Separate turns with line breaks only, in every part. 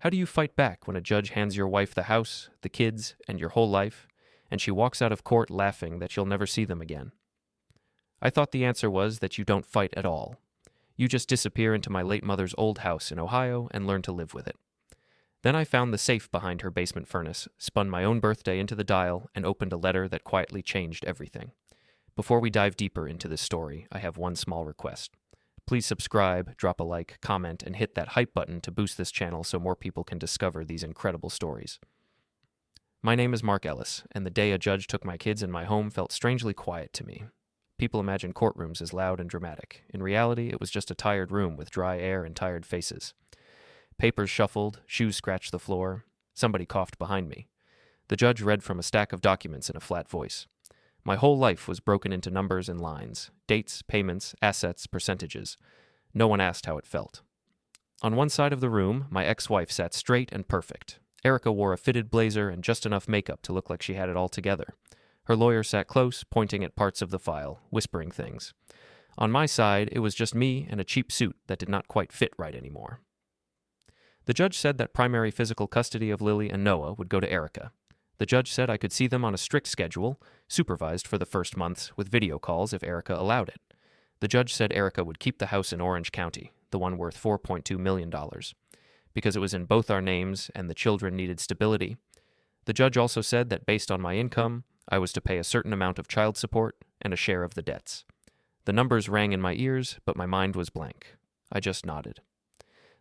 How do you fight back when a judge hands your wife the house, the kids, and your whole life, and she walks out of court laughing that you'll never see them again? I thought the answer was that you don't fight at all. You just disappear into my late mother's old house in Ohio and learn to live with it. Then I found the safe behind her basement furnace, spun my own birthday into the dial, and opened a letter that quietly changed everything. Before we dive deeper into this story, I have one small request. Please subscribe, drop a like, comment, and hit that hype button to boost this channel so more people can discover these incredible stories. My name is Mark Ellis, and the day a judge took my kids in my home felt strangely quiet to me. People imagine courtrooms as loud and dramatic. In reality, it was just a tired room with dry air and tired faces. Papers shuffled, shoes scratched the floor. Somebody coughed behind me. The judge read from a stack of documents in a flat voice. My whole life was broken into numbers and lines, dates, payments, assets, percentages. No one asked how it felt. On one side of the room, my ex-wife sat straight and perfect. Erica wore a fitted blazer and just enough makeup to look like she had it all together. Her lawyer sat close, pointing at parts of the file, whispering things. On my side, it was just me and a cheap suit that did not quite fit right anymore. The judge said that primary physical custody of Lily and Noah would go to Erica. The judge said I could see them on a strict schedule, supervised for the first months, with video calls if Erica allowed it. The judge said Erica would keep the house in Orange County, the one worth $4.2 million, because it was in both our names and the children needed stability. The judge also said that based on my income, I was to pay a certain amount of child support and a share of the debts. The numbers rang in my ears, but my mind was blank. I just nodded.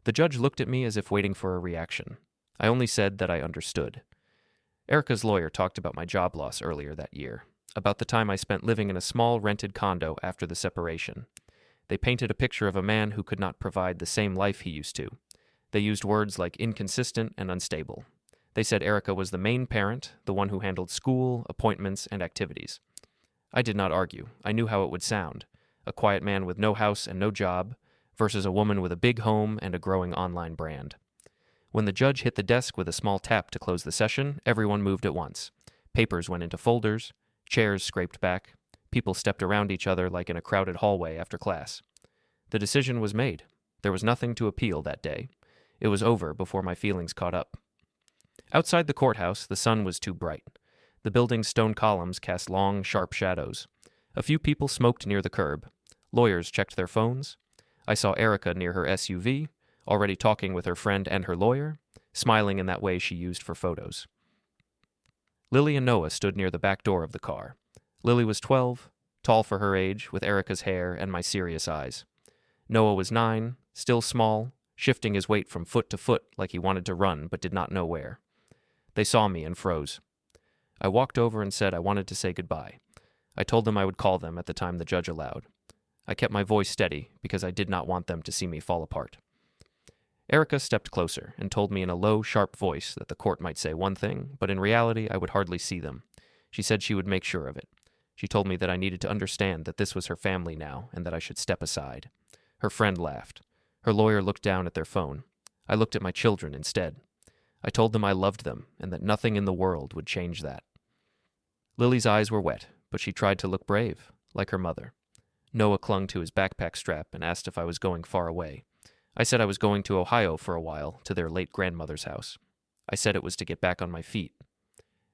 The judge looked at me as if waiting for a reaction. I only said that I understood. Erica's lawyer talked about my job loss earlier that year, about the time I spent living in a small rented condo after the separation. They painted a picture of a man who could not provide the same life he used to. They used words like inconsistent and unstable. They said Erica was the main parent, the one who handled school, appointments, and activities. I did not argue. I knew how it would sound. A quiet man with no house and no job, versus a woman with a big home and a growing online brand. When the judge hit the desk with a small tap to close the session, everyone moved at once. Papers went into folders, chairs scraped back, people stepped around each other like in a crowded hallway after class. The decision was made. There was nothing to appeal that day. It was over before my feelings caught up. Outside the courthouse, the sun was too bright. The building's stone columns cast long, sharp shadows. A few people smoked near the curb. Lawyers checked their phones. I saw Erica near her SUV, already talking with her friend and her lawyer, smiling in that way she used for photos. Lily and Noah stood near the back door of the car. Lily was 12, tall for her age, with Erica's hair and my serious eyes. Noah was 9, still small, shifting his weight from foot to foot like he wanted to run but did not know where. They saw me and froze. I walked over and said I wanted to say goodbye. I told them I would call them at the time the judge allowed. I kept my voice steady because I did not want them to see me fall apart. Erica stepped closer and told me in a low, sharp voice that the court might say one thing, but in reality I would hardly see them. She said she would make sure of it. She told me that I needed to understand that this was her family now and that I should step aside. Her friend laughed. Her lawyer looked down at their phone. I looked at my children instead. I told them I loved them and that nothing in the world would change that. Lily's eyes were wet, but she tried to look brave, like her mother. Noah clung to his backpack strap and asked if I was going far away. I said I was going to Ohio for a while, to their late grandmother's house. I said it was to get back on my feet.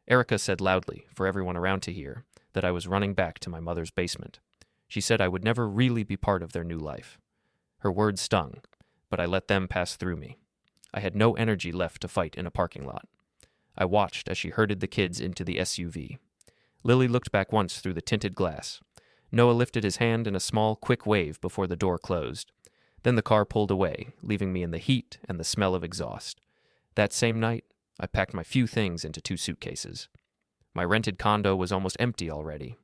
Erica said loudly, for everyone around to hear, that I was running back to my mother's basement. She said I would never really be part of their new life. Her words stung, but I let them pass through me. I had no energy left to fight in a parking lot. I watched as she herded the kids into the SUV. Lily looked back once through the tinted glass. Noah lifted his hand in a small, quick wave before the door closed. Then the car pulled away, leaving me in the heat and the smell of exhaust. That same night, I packed my few things into 2 suitcases. My rented condo was almost empty already.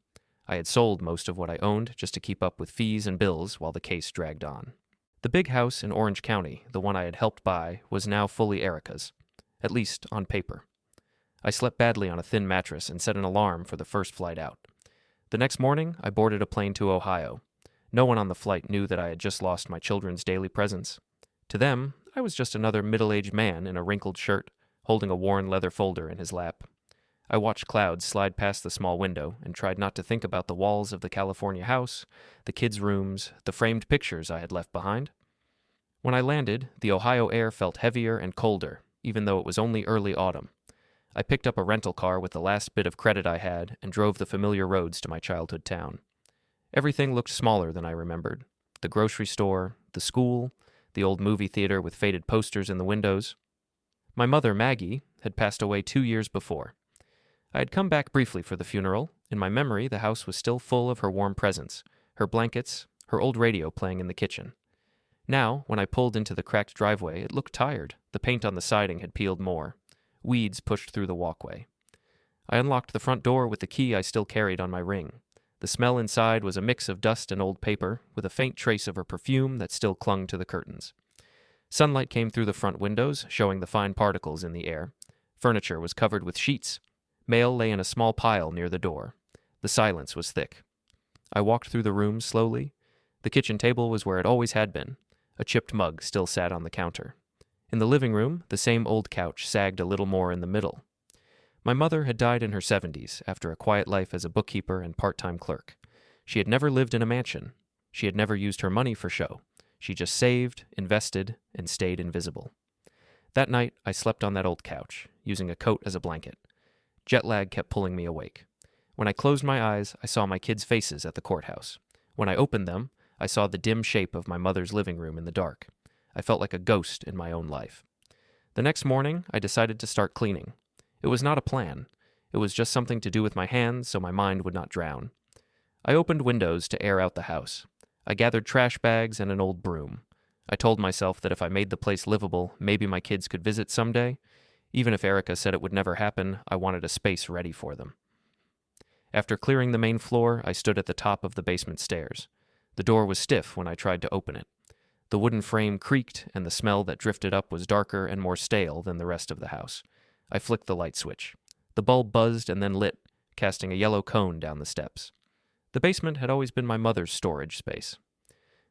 I had sold most of what I owned just to keep up with fees and bills while the case dragged on. The big house in Orange County, the one I had helped buy, was now fully Erica's, at least on paper. I slept badly on a thin mattress and set an alarm for the first flight out. The next morning, I boarded a plane to Ohio. No one on the flight knew that I had just lost my children's daily presents. To them, I was just another middle-aged man in a wrinkled shirt, holding a worn leather folder in his lap. I watched clouds slide past the small window and tried not to think about the walls of the California house, the kids' rooms, the framed pictures I had left behind. When I landed, the Ohio air felt heavier and colder, even though it was only early autumn. I picked up a rental car with the last bit of credit I had and drove the familiar roads to my childhood town. Everything looked smaller than I remembered. The grocery store, the school, the old movie theater with faded posters in the windows. My mother, Maggie, had passed away 2 years before. I had come back briefly for the funeral. In my memory, the house was still full of her warm presence, her blankets, her old radio playing in the kitchen. Now, when I pulled into the cracked driveway, it looked tired. The paint on the siding had peeled more. Weeds pushed through the walkway. I unlocked the front door with the key I still carried on my ring. The smell inside was a mix of dust and old paper, with a faint trace of her perfume that still clung to the curtains. Sunlight came through the front windows, showing the fine particles in the air. Furniture was covered with sheets. Mail lay in a small pile near the door. The silence was thick. I walked through the room slowly. The kitchen table was where it always had been. A chipped mug still sat on the counter. In the living room, the same old couch sagged a little more in the middle. My mother had died in her 70s after a quiet life as a bookkeeper and part-time clerk. She had never lived in a mansion. She had never used her money for show. She just saved, invested, and stayed invisible. That night, I slept on that old couch, using a coat as a blanket. Jet lag kept pulling me awake. When I closed my eyes, I saw my kids' faces at the courthouse. When I opened them, I saw the dim shape of my mother's living room in the dark. I felt like a ghost in my own life. The next morning, I decided to start cleaning. It was not a plan. It was just something to do with my hands so my mind would not drown. I opened windows to air out the house. I gathered trash bags and an old broom. I told myself that if I made the place livable, maybe my kids could visit someday. Even if Erica said it would never happen, I wanted a space ready for them. After clearing the main floor, I stood at the top of the basement stairs. The door was stiff when I tried to open it. The wooden frame creaked, and the smell that drifted up was darker and more stale than the rest of the house. I flicked the light switch. The bulb buzzed and then lit, casting a yellow cone down the steps. The basement had always been my mother's storage space.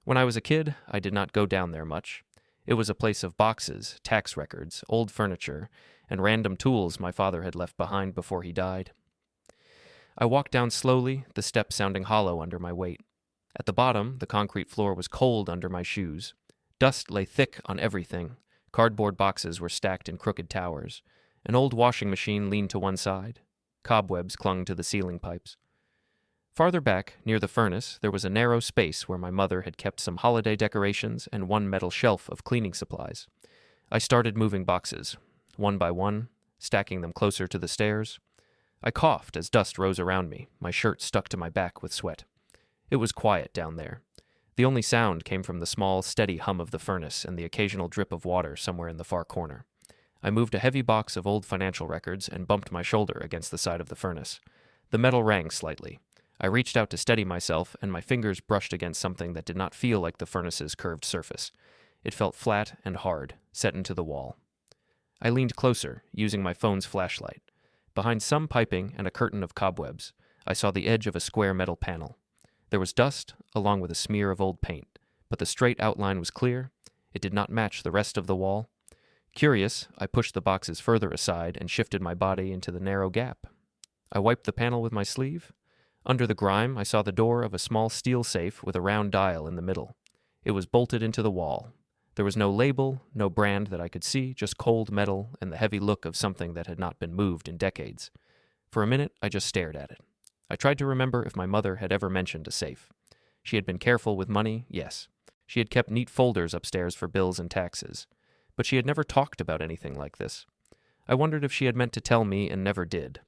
When I was a kid, I did not go down there much. It was a place of boxes, tax records, old furniture, and random tools my father had left behind before he died. I walked down slowly, the steps sounding hollow under my weight. At the bottom, the concrete floor was cold under my shoes. Dust lay thick on everything. Cardboard boxes were stacked in crooked towers. An old washing machine leaned to one side. Cobwebs clung to the ceiling pipes. Farther back, near the furnace, there was a narrow space where my mother had kept some holiday decorations and one metal shelf of cleaning supplies. I started moving boxes, one by one, stacking them closer to the stairs. I coughed as dust rose around me, my shirt stuck to my back with sweat. It was quiet down there. The only sound came from the small, steady hum of the furnace and the occasional drip of water somewhere in the far corner. I moved a heavy box of old financial records and bumped my shoulder against the side of the furnace. The metal rang slightly. I reached out to steady myself, and my fingers brushed against something that did not feel like the furnace's curved surface. It felt flat and hard, set into the wall. I leaned closer, using my phone's flashlight. Behind some piping and a curtain of cobwebs, I saw the edge of a square metal panel. There was dust, along with a smear of old paint, but the straight outline was clear. It did not match the rest of the wall. Curious, I pushed the boxes further aside and shifted my body into the narrow gap. I wiped the panel with my sleeve. Under the grime, I saw the door of a small steel safe with a round dial in the middle. It was bolted into the wall. There was no label, no brand that I could see, just cold metal and the heavy look of something that had not been moved in decades. For a minute, I just stared at it. I tried to remember if my mother had ever mentioned a safe. She had been careful with money, yes. She had kept neat folders upstairs for bills and taxes. But she had never talked about anything like this. I wondered if she had meant to tell me and never did.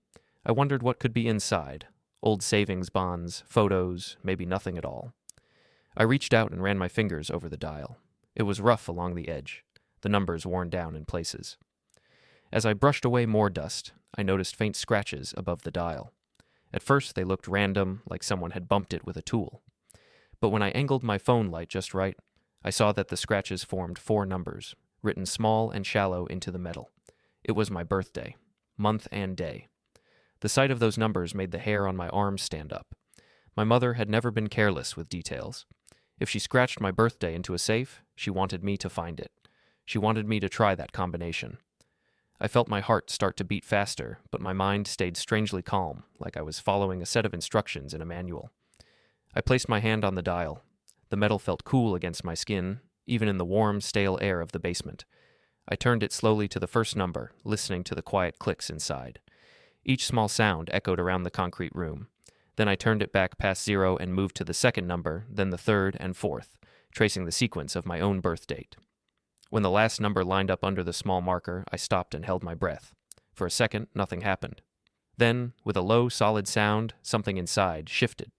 I wondered what could be inside. Old savings bonds, photos, maybe nothing at all. I reached out and ran my fingers over the dial. It was rough along the edge, the numbers worn down in places. As I brushed away more dust, I noticed faint scratches above the dial. At first they looked random, like someone had bumped it with a tool. But when I angled my phone light just right, I saw that the scratches formed 4 numbers, written small and shallow into the metal. It was my birthday, month and day. The sight of those numbers made the hair on my arms stand up. My mother had never been careless with details. If she scratched my birthday into a safe, she wanted me to find it. She wanted me to try that combination. I felt my heart start to beat faster, but my mind stayed strangely calm, like I was following a set of instructions in a manual. I placed my hand on the dial. The metal felt cool against my skin, even in the warm, stale air of the basement. I turned it slowly to the first number, listening to the quiet clicks inside. Each small sound echoed around the concrete room. Then I turned it back past 0 and moved to the second number, then the third and fourth, tracing the sequence of my own birth date. When the last number lined up under the small marker, I stopped and held my breath. For a second, nothing happened. Then, with a low, solid sound, something inside shifted.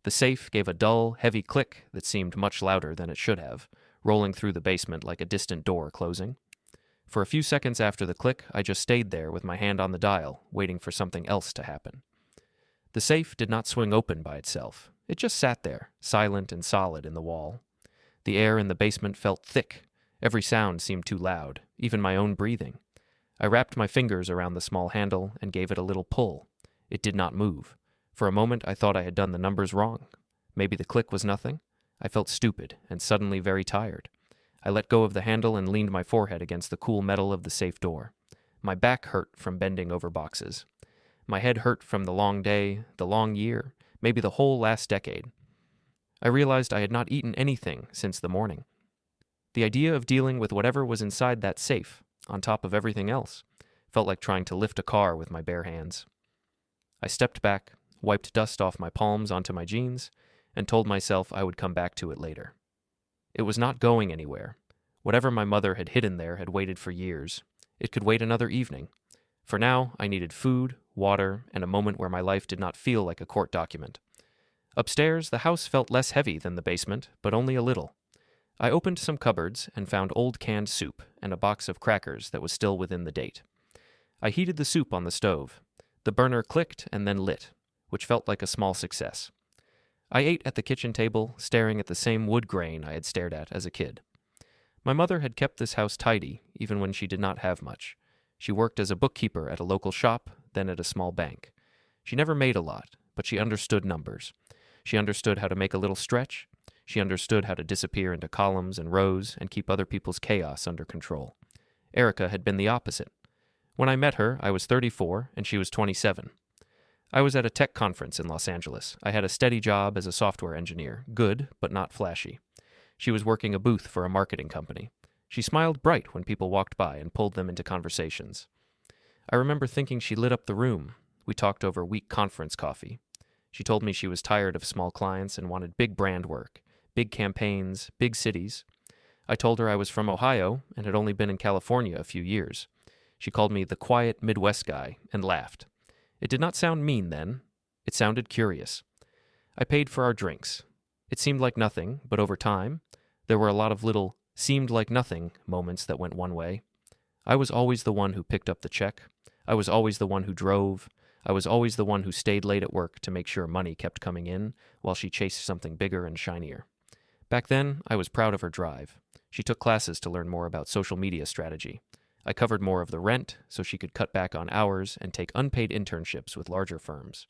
The safe gave a dull, heavy click that seemed much louder than it should have, rolling through the basement like a distant door closing. For a few seconds after the click, I just stayed there with my hand on the dial, waiting for something else to happen. The safe did not swing open by itself. It just sat there, silent and solid in the wall. The air in the basement felt thick. Every sound seemed too loud, even my own breathing. I wrapped my fingers around the small handle and gave it a little pull. It did not move. For a moment, I thought I had done the numbers wrong. Maybe the click was nothing. I felt stupid and suddenly very tired. I let go of the handle and leaned my forehead against the cool metal of the safe door. My back hurt from bending over boxes. My head hurt from the long day, the long year, maybe the whole last decade. I realized I had not eaten anything since the morning. The idea of dealing with whatever was inside that safe, on top of everything else, felt like trying to lift a car with my bare hands. I stepped back, wiped dust off my palms onto my jeans, and told myself I would come back to it later. It was not going anywhere. Whatever my mother had hidden there had waited for years. It could wait another evening. For now, I needed food, water, and a moment where my life did not feel like a court document. Upstairs, the house felt less heavy than the basement, but only a little. I opened some cupboards and found old canned soup and a box of crackers that was still within the date. I heated the soup on the stove. The burner clicked and then lit, which felt like a small success. I ate at the kitchen table, staring at the same wood grain I had stared at as a kid. My mother had kept this house tidy, even when she did not have much. She worked as a bookkeeper at a local shop, then at a small bank. She never made a lot, but she understood numbers. She understood how to make a little stretch. She understood how to disappear into columns and rows and keep other people's chaos under control. Erica had been the opposite. When I met her, I was 34 and she was 27. I was at a tech conference in Los Angeles. I had a steady job as a software engineer, good but not flashy. She was working a booth for a marketing company. She smiled bright when people walked by and pulled them into conversations. I remember thinking she lit up the room. We talked over weak conference coffee. She told me she was tired of small clients and wanted big brand work, big campaigns, big cities. I told her I was from Ohio and had only been in California a few years. She called me the quiet Midwest guy and laughed. It did not sound mean then. It sounded curious. I paid for our drinks. It seemed like nothing, but over time, there were a lot of little seemed like nothing moments that went one way. I was always the one who picked up the check. I was always the one who drove. I was always the one who stayed late at work to make sure money kept coming in while she chased something bigger and shinier. Back then, I was proud of her drive. She took classes to learn more about social media strategy. I covered more of the rent so she could cut back on hours and take unpaid internships with larger firms.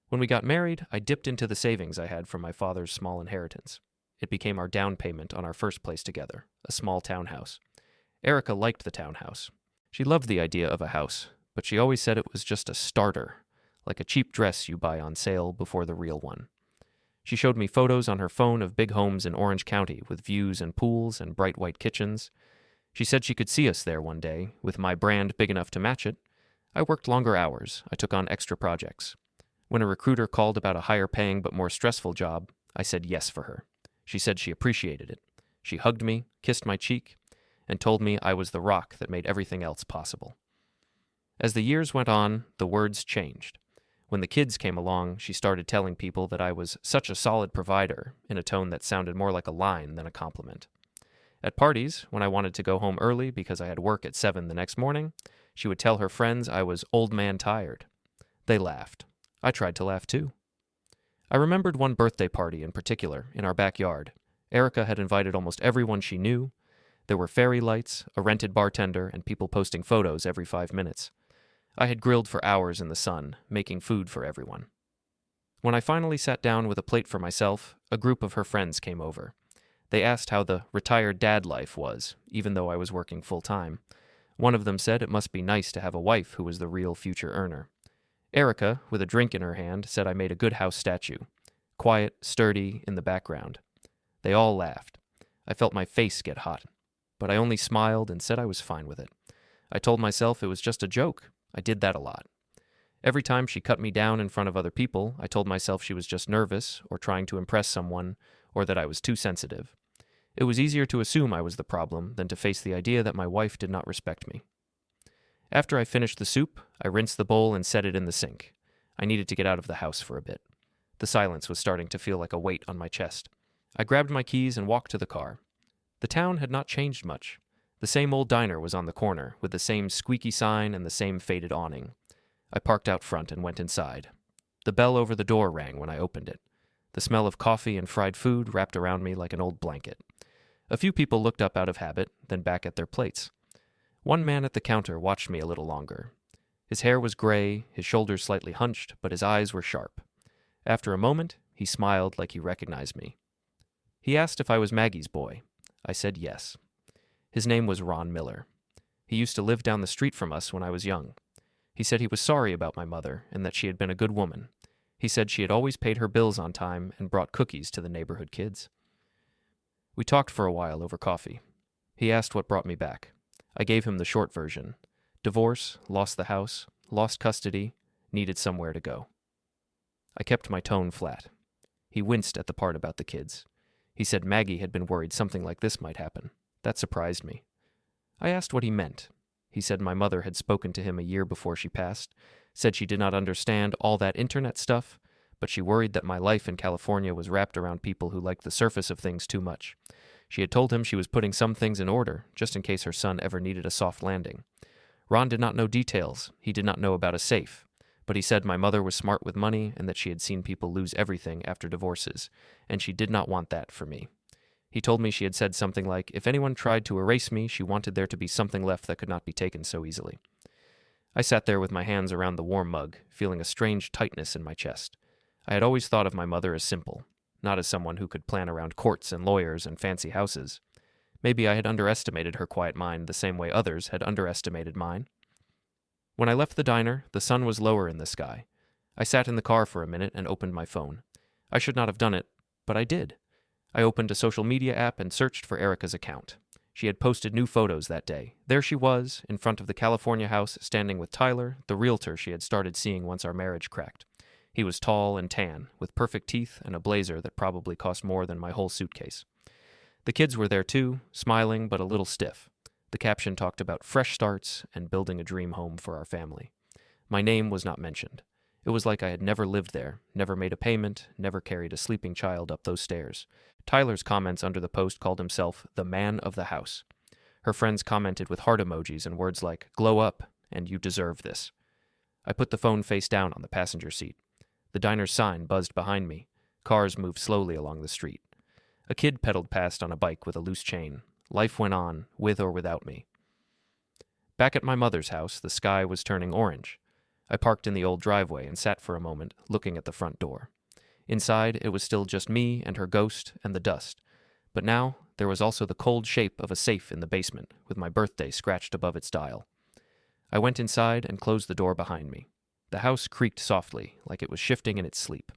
When we got married, I dipped into the savings I had from my father's small inheritance. It became our down payment on our first place together, a small townhouse. Erica liked the townhouse. She loved the idea of a house, but she always said it was just a starter, like a cheap dress you buy on sale before the real one. She showed me photos on her phone of big homes in Orange County with views and pools and bright white kitchens. She said she could see us there one day, with my brand big enough to match it. I worked longer hours. I took on extra projects. When a recruiter called about a higher paying but more stressful job, I said yes for her. She said she appreciated it. She hugged me, kissed my cheek, and told me I was the rock that made everything else possible. As the years went on, the words changed. When the kids came along, she started telling people that I was such a solid provider in a tone that sounded more like a line than a compliment. At parties, when I wanted to go home early because I had work at 7 the next morning, she would tell her friends I was old man tired. They laughed. I tried to laugh too. I remembered one birthday party in particular in our backyard. Erica had invited almost everyone she knew. There were fairy lights, a rented bartender, and people posting photos every 5 minutes. I had grilled for hours in the sun, making food for everyone. When I finally sat down with a plate for myself, a group of her friends came over. They asked how the retired dad life was, even though I was working full-time. One of them said it must be nice to have a wife who was the real future earner. Erica, with a drink in her hand, said I made a good house statue. Quiet, sturdy, in the background. They all laughed. I felt my face get hot. but I only smiled and said I was fine with it. I told myself it was just a joke. I did that a lot. Every time she cut me down in front of other people, I told myself she was just nervous or trying to impress someone or that I was too sensitive. It was easier to assume I was the problem than to face the idea that my wife did not respect me. After I finished the soup, I rinsed the bowl and set it in the sink. I needed to get out of the house for a bit. The silence was starting to feel like a weight on my chest. I grabbed my keys and walked to the car. The town had not changed much. The same old diner was on the corner, with the same squeaky sign and the same faded awning. I parked out front and went inside. The bell over the door rang when I opened it. The smell of coffee and fried food wrapped around me like an old blanket. A few people looked up out of habit, then back at their plates. One man at the counter watched me a little longer. His hair was gray, his shoulders slightly hunched, but his eyes were sharp. After a moment, he smiled like he recognized me. He asked if I was Maggie's boy. I said yes. His name was Ron Miller. He used to live down the street from us when I was young. He said he was sorry about my mother and that she had been a good woman. He said she had always paid her bills on time and brought cookies to the neighborhood kids. We talked for a while over coffee. He asked what brought me back. I gave him the short version. Divorce, lost the house, lost custody, needed somewhere to go. I kept my tone flat. He winced at the part about the kids. He said Maggie had been worried something like this might happen. That surprised me. I asked what he meant. He said my mother had spoken to him a year before she passed, said she did not understand all that internet stuff, but she worried that my life in California was wrapped around people who liked the surface of things too much. She had told him she was putting some things in order, just in case her son ever needed a soft landing. Ron did not know details. He did not know about a safe. But he said my mother was smart with money and that she had seen people lose everything after divorces, and she did not want that for me. He told me she had said something like, if anyone tried to erase me, she wanted there to be something left that could not be taken so easily. I sat there with my hands around the warm mug, feeling a strange tightness in my chest. I had always thought of my mother as simple, not as someone who could plan around courts and lawyers and fancy houses. Maybe I had underestimated her quiet mind the same way others had underestimated mine. When I left the diner, the sun was lower in the sky. I sat in the car for a minute and opened my phone. I should not have done it, but I did. I opened a social media app and searched for Erica's account. She had posted new photos that day. There she was, in front of the California house, standing with Tyler, the realtor she had started seeing once our marriage cracked. He was tall and tan, with perfect teeth and a blazer that probably cost more than my whole suitcase. The kids were there too, smiling but a little stiff. The caption talked about fresh starts and building a dream home for our family. My name was not mentioned. It was like I had never lived there, never made a payment, never carried a sleeping child up those stairs. Tyler's comments under the post called himself the man of the house. Her friends commented with heart emojis and words like, glow up, and you deserve this. I put the phone face down on the passenger seat. The diner's sign buzzed behind me. Cars moved slowly along the street. A kid pedaled past on a bike with a loose chain. Life went on, with or without me. Back at my mother's house, the sky was turning orange. I parked in the old driveway and sat for a moment, looking at the front door. Inside, it was still just me and her ghost and the dust. But now, there was also the cold shape of a safe in the basement, with my birthday scratched above its dial. I went inside and closed the door behind me. The house creaked softly, like it was shifting in its sleep.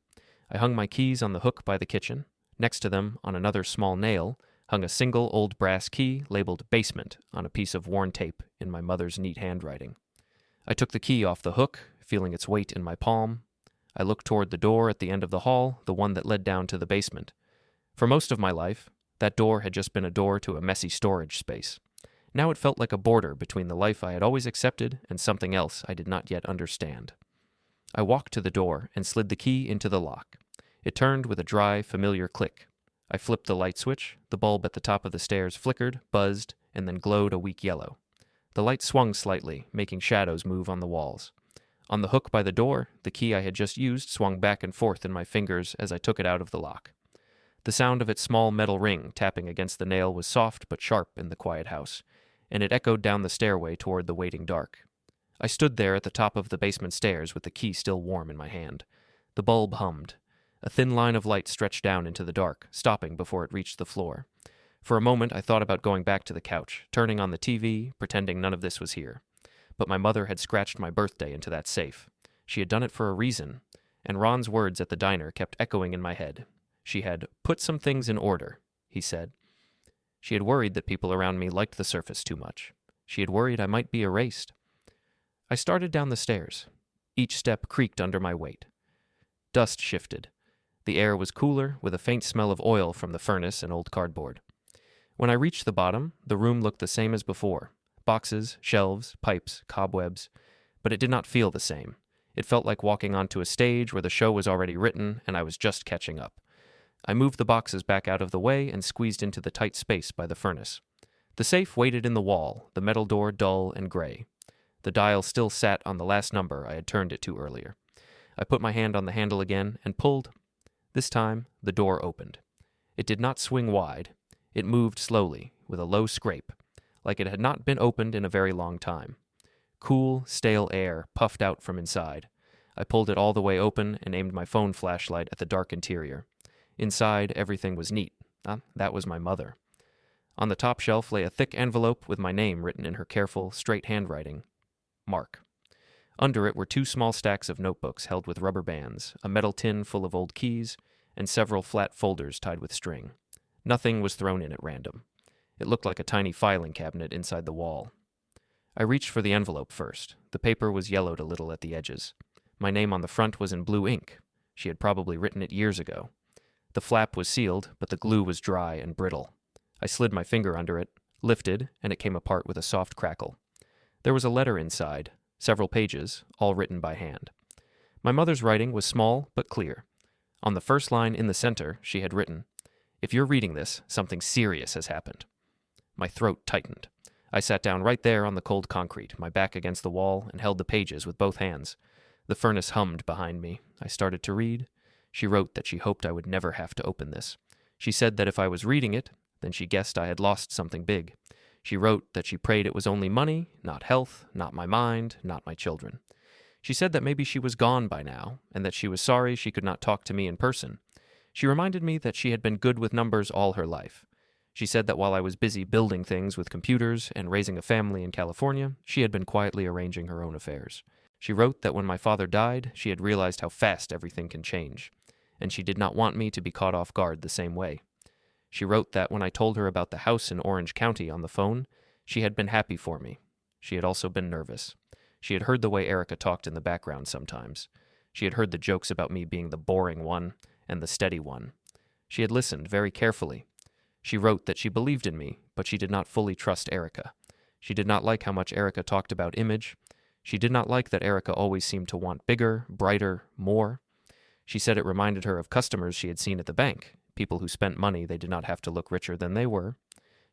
I hung my keys on the hook by the kitchen. Next to them, on another small nail, hung a single old brass key labeled basement on a piece of worn tape in my mother's neat handwriting. I took the key off the hook, feeling its weight in my palm. I looked toward the door at the end of the hall, the one that led down to the basement. For most of my life, that door had just been a door to a messy storage space. Now it felt like a border between the life I had always accepted and something else I did not yet understand. I walked to the door and slid the key into the lock. It turned with a dry, familiar click. I flipped the light switch. The bulb at the top of the stairs flickered, buzzed, and then glowed a weak yellow. The light swung slightly, making shadows move on the walls. On the hook by the door, the key I had just used swung back and forth in my fingers as I took it out of the lock. The sound of its small metal ring tapping against the nail was soft but sharp in the quiet house, and it echoed down the stairway toward the waiting dark. I stood there at the top of the basement stairs with the key still warm in my hand. The bulb hummed. A thin line of light stretched down into the dark, stopping before it reached the floor. For a moment, I thought about going back to the couch, turning on the TV, pretending none of this was here. But my mother had scratched my birthday into that safe. She had done it for a reason, and Ron's words at the diner kept echoing in my head. She had put some things in order, he said. She had worried that people around me liked the surface too much. She had worried I might be erased. I started down the stairs. Each step creaked under my weight. Dust shifted. The air was cooler, with a faint smell of oil from the furnace and old cardboard. When I reached the bottom, the room looked the same as before. Boxes, shelves, pipes, cobwebs. But it did not feel the same. It felt like walking onto a stage where the show was already written and I was just catching up. I moved the boxes back out of the way and squeezed into the tight space by the furnace. The safe waited in the wall, the metal door dull and gray. The dial still sat on the last number I had turned it to earlier. I put my hand on the handle again and pulled. This time, the door opened. It did not swing wide. It moved slowly, with a low scrape, like it had not been opened in a very long time. Cool, stale air puffed out from inside. I pulled it all the way open and aimed my phone flashlight at the dark interior. Inside, everything was neat. That was my mother. On the top shelf lay a thick envelope with my name written in her careful, straight handwriting. Mark. Under it were 2 small stacks of notebooks held with rubber bands, a metal tin full of old keys, and several flat folders tied with string. Nothing was thrown in at random. It looked like a tiny filing cabinet inside the wall. I reached for the envelope first. The paper was yellowed a little at the edges. My name on the front was in blue ink. She had probably written it years ago. The flap was sealed, but the glue was dry and brittle. I slid my finger under it, lifted, and it came apart with a soft crackle. There was a letter inside, several pages, all written by hand. My mother's writing was small but clear. On the first line in the center, she had written, "If you're reading this, something serious has happened." My throat tightened. I sat down right there on the cold concrete, my back against the wall, and held the pages with both hands. The furnace hummed behind me. I started to read. She wrote that she hoped I would never have to open this. She said that if I was reading it, then she guessed I had lost something big. She wrote that she prayed it was only money, not health, not my mind, not my children. She said that maybe she was gone by now, and that she was sorry she could not talk to me in person. She reminded me that she had been good with numbers all her life. She said that while I was busy building things with computers and raising a family in California, she had been quietly arranging her own affairs. She wrote that when my father died, she had realized how fast everything can change, and she did not want me to be caught off guard the same way. She wrote that when I told her about the house in Orange County on the phone, she had been happy for me. She had also been nervous. She had heard the way Erica talked in the background sometimes. She had heard the jokes about me being the boring one and the steady one. She had listened very carefully. She wrote that she believed in me, but she did not fully trust Erica. She did not like how much Erica talked about image. She did not like that Erica always seemed to want bigger, brighter, more. She said it reminded her of customers she had seen at the bank, people who spent money they did not have to look richer than they were.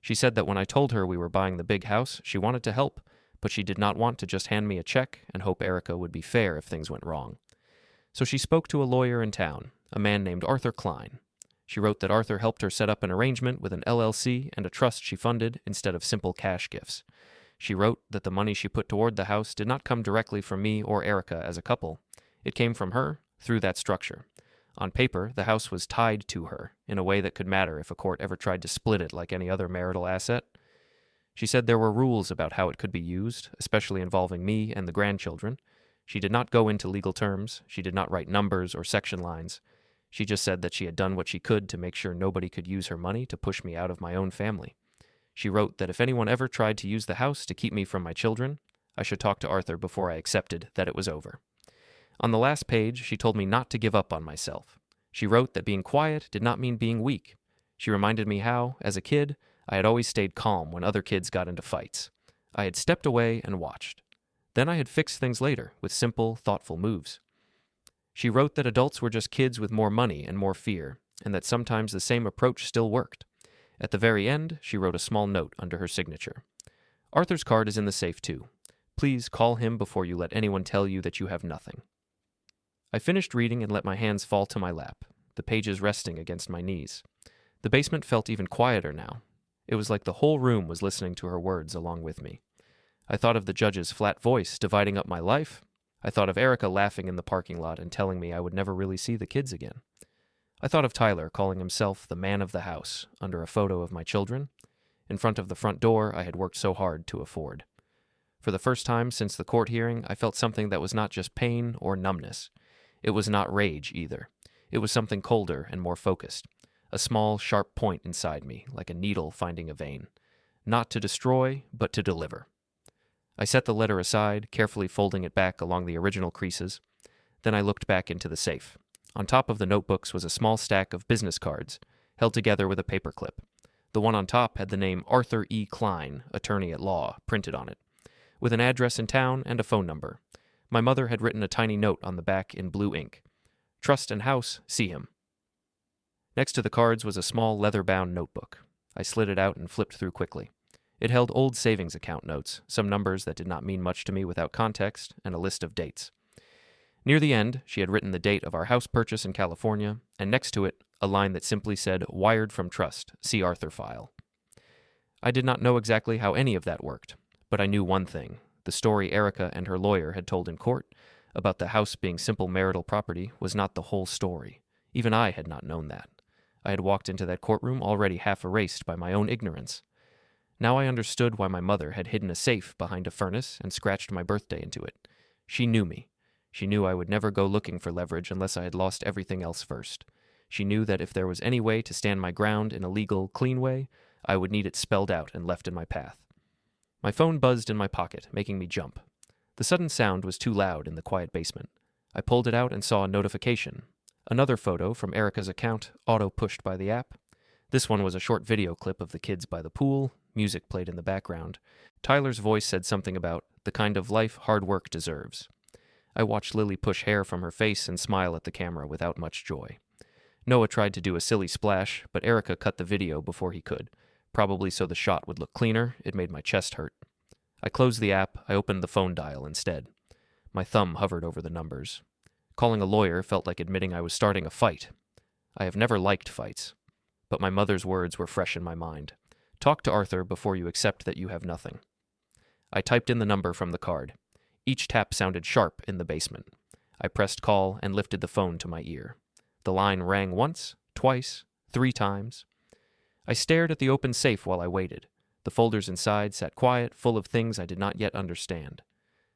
She said that when I told her we were buying the big house, she wanted to help, but she did not want to just hand me a check and hope Erica would be fair if things went wrong. So she spoke to a lawyer in town, a man named Arthur Klein. She wrote that Arthur helped her set up an arrangement with an LLC and a trust she funded instead of simple cash gifts. She wrote that the money she put toward the house did not come directly from me or Erica as a couple. It came from her through that structure. On paper, the house was tied to her in a way that could matter if a court ever tried to split it like any other marital asset. She said there were rules about how it could be used, especially involving me and the grandchildren. She did not go into legal terms. She did not write numbers or section lines. She just said that she had done what she could to make sure nobody could use her money to push me out of my own family. She wrote that if anyone ever tried to use the house to keep me from my children, I should talk to Arthur before I accepted that it was over. On the last page, she told me not to give up on myself. She wrote that being quiet did not mean being weak. She reminded me how, as a kid, I had always stayed calm when other kids got into fights. I had stepped away and watched. Then I had fixed things later with simple, thoughtful moves. She wrote that adults were just kids with more money and more fear, and that sometimes the same approach still worked. At the very end, she wrote a small note under her signature. Arthur's card is in the safe too. Please call him before you let anyone tell you that you have nothing. I finished reading and let my hands fall to my lap, the pages resting against my knees. The basement felt even quieter now. It was like the whole room was listening to her words along with me. I thought of the judge's flat voice dividing up my life. I thought of Erica laughing in the parking lot and telling me I would never really see the kids again. I thought of Tyler calling himself the man of the house under a photo of my children, in front of the front door I had worked so hard to afford. For the first time since the court hearing, I felt something that was not just pain or numbness. It was not rage either. It was something colder and more focused. a small, sharp point inside me, like a needle finding a vein. Not to destroy, but to deliver. I set the letter aside, carefully folding it back along the original creases. Then I looked back into the safe. On top of the notebooks was a small stack of business cards, held together with a paperclip. The one on top had the name Arthur E. Klein, attorney at law, printed on it, with an address in town and a phone number. My mother had written a tiny note on the back in blue ink. Trust and House, see him. Next to the cards was a small leather-bound notebook. I slid it out and flipped through quickly. It held old savings account notes, some numbers that did not mean much to me without context, and a list of dates. Near the end, she had written the date of our house purchase in California, and next to it, a line that simply said, "Wired from Trust, see Arthur file." I did not know exactly how any of that worked, but I knew one thing. The story Erica and her lawyer had told in court about the house being simple marital property was not the whole story. Even I had not known that. I had walked into that courtroom already half erased by my own ignorance. Now I understood why my mother had hidden a safe behind a furnace and scratched my birthday into it. She knew me. She knew I would never go looking for leverage unless I had lost everything else first. She knew that if there was any way to stand my ground in a legal, clean way, I would need it spelled out and left in my path. My phone buzzed in my pocket, making me jump. The sudden sound was too loud in the quiet basement. I pulled it out and saw a notification. Another photo from Erica's account, auto-pushed by the app. This one was a short video clip of the kids by the pool. Music played in the background. Tyler's voice said something about the kind of life hard work deserves. I watched Lily push hair from her face and smile at the camera without much joy. Noah tried to do a silly splash, but Erica cut the video before he could. Probably so the shot would look cleaner. It made my chest hurt. I closed the app. I opened the phone dial instead. My thumb hovered over the numbers. Calling a lawyer felt like admitting I was starting a fight. I have never liked fights. But my mother's words were fresh in my mind. Talk to Arthur before you accept that you have nothing. I typed in the number from the card. Each tap sounded sharp in the basement. I pressed call and lifted the phone to my ear. The line rang once, twice, 3 times. I stared at the open safe while I waited. The folders inside sat quiet, full of things I did not yet understand.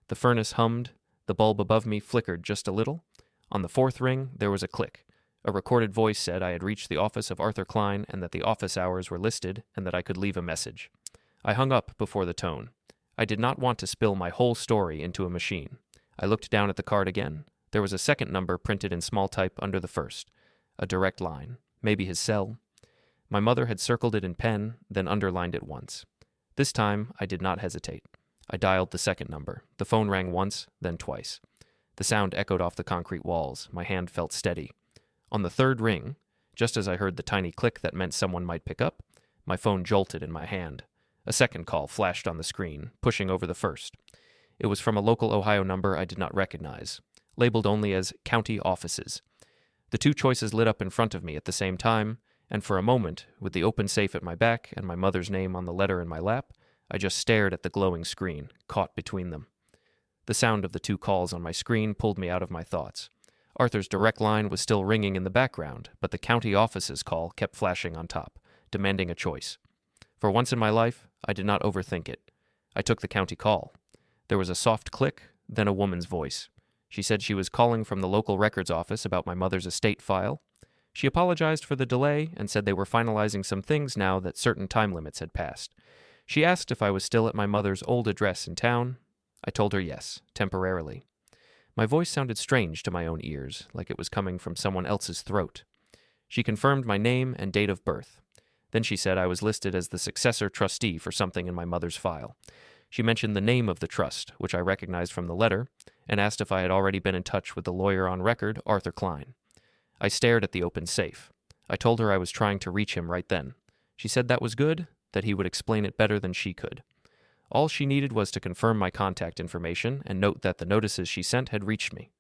The furnace hummed. The bulb above me flickered just a little. On the 4th ring, there was a click. A recorded voice said I had reached the office of Arthur Klein and that the office hours were listed and that I could leave a message. I hung up before the tone. I did not want to spill my whole story into a machine. I looked down at the card again. There was a second number printed in small type under the first. A direct line. Maybe his cell. My mother had circled it in pen, then underlined it once. This time, I did not hesitate. I dialed the second number. The phone rang once, then twice. The sound echoed off the concrete walls. My hand felt steady. On the 3rd ring, just as I heard the tiny click that meant someone might pick up, my phone jolted in my hand. A second call flashed on the screen, pushing over the first. It was from a local Ohio number I did not recognize, labeled only as County Offices. The 2 choices lit up in front of me at the same time, and for a moment, with the open safe at my back and my mother's name on the letter in my lap, I just stared at the glowing screen, caught between them. The sound of the 2 calls on my screen pulled me out of my thoughts. Arthur's direct line was still ringing in the background, but the county office's call kept flashing on top, demanding a choice. For once in my life, I did not overthink it. I took the county call. There was a soft click, then a woman's voice. She said she was calling from the local records office about my mother's estate file. She apologized for the delay and said they were finalizing some things now that certain time limits had passed. She asked if I was still at my mother's old address in town. I told her yes, temporarily. My voice sounded strange to my own ears, like it was coming from someone else's throat. She confirmed my name and date of birth. Then she said I was listed as the successor trustee for something in my mother's file. She mentioned the name of the trust, which I recognized from the letter, and asked if I had already been in touch with the lawyer on record, Arthur Klein. I stared at the open safe. I told her I was trying to reach him right then. She said that was good, that he would explain it better than she could. All she needed was to confirm my contact information and note that the notices she sent had reached me.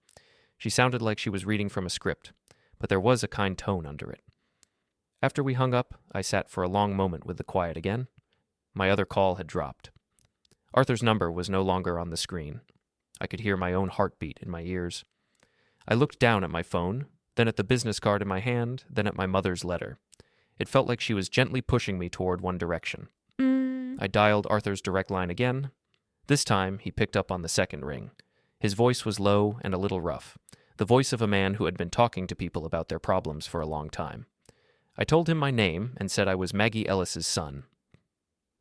She sounded like she was reading from a script, but there was a kind tone under it. After we hung up, I sat for a long moment with the quiet again. My other call had dropped. Arthur's number was no longer on the screen. I could hear my own heartbeat in my ears. I looked down at my phone, then at the business card in my hand, then at my mother's letter. It felt like she was gently pushing me toward one direction. I dialed Arthur's direct line again. This time, he picked up on the second ring. His voice was low and a little rough, the voice of a man who had been talking to people about their problems for a long time. I told him my name and said I was Maggie Ellis's son.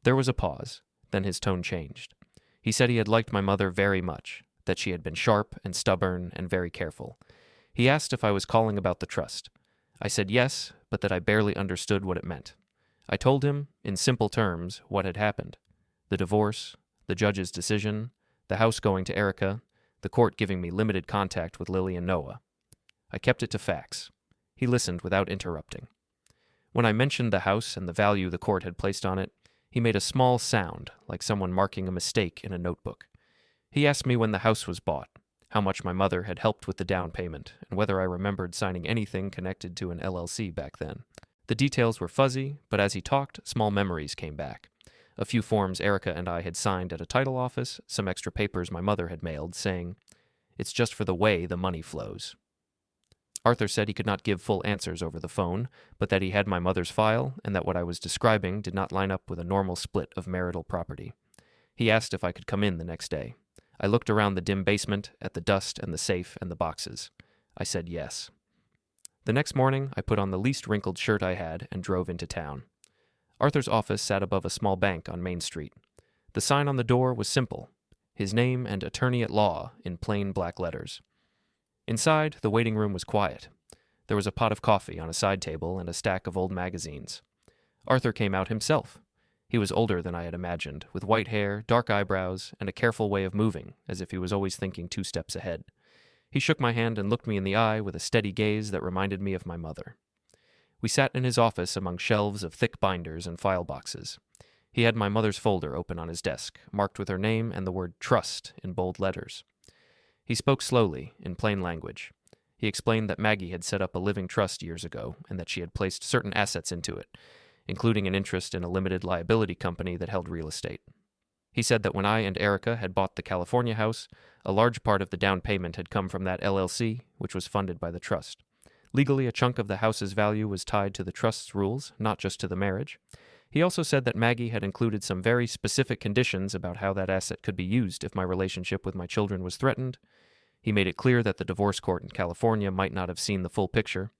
There was a pause. Then his tone changed. He said he had liked my mother very much, that she had been sharp and stubborn and very careful. He asked if I was calling about the trust. I said yes, but that I barely understood what it meant. I told him, in simple terms, what had happened. The divorce, the judge's decision, the house going to Erica, the court giving me limited contact with Lily and Noah. I kept it to facts. He listened without interrupting. When I mentioned the house and the value the court had placed on it, he made a small sound, like someone marking a mistake in a notebook. He asked me when the house was bought, how much my mother had helped with the down payment, and whether I remembered signing anything connected to an LLC back then. The details were fuzzy, but as he talked, small memories came back. A few forms Erica and I had signed at a title office, some extra papers my mother had mailed, saying, "It's just for the way the money flows." Arthur said he could not give full answers over the phone, but that he had my mother's file, and that what I was describing did not line up with a normal split of marital property. He asked if I could come in the next day. I looked around the dim basement, at the dust and the safe and the boxes. I said yes. The next morning, I put on the least wrinkled shirt I had and drove into town. Arthur's office sat above a small bank on Main Street. The sign on the door was simple, his name and attorney at law in plain black letters. Inside, the waiting room was quiet. There was a pot of coffee on a side table and a stack of old magazines. Arthur came out himself. He was older than I had imagined, with white hair, dark eyebrows, and a careful way of moving, as if he was always thinking 2 steps ahead. He shook my hand and looked me in the eye with a steady gaze that reminded me of my mother. We sat in his office among shelves of thick binders and file boxes. He had my mother's folder open on his desk, marked with her name and the word trust in bold letters. He spoke slowly, in plain language. He explained that Maggie had set up a living trust years ago and that she had placed certain assets into it, including an interest in a limited liability company that held real estate. He said that when I and Erica had bought the California house, a large part of the down payment had come from that LLC, which was funded by the trust. Legally, a chunk of the house's value was tied to the trust's rules, not just to the marriage. He also said that Maggie had included some very specific conditions about how that asset could be used if my relationship with my children was threatened. He made it clear that the divorce court in California might not have seen the full picture.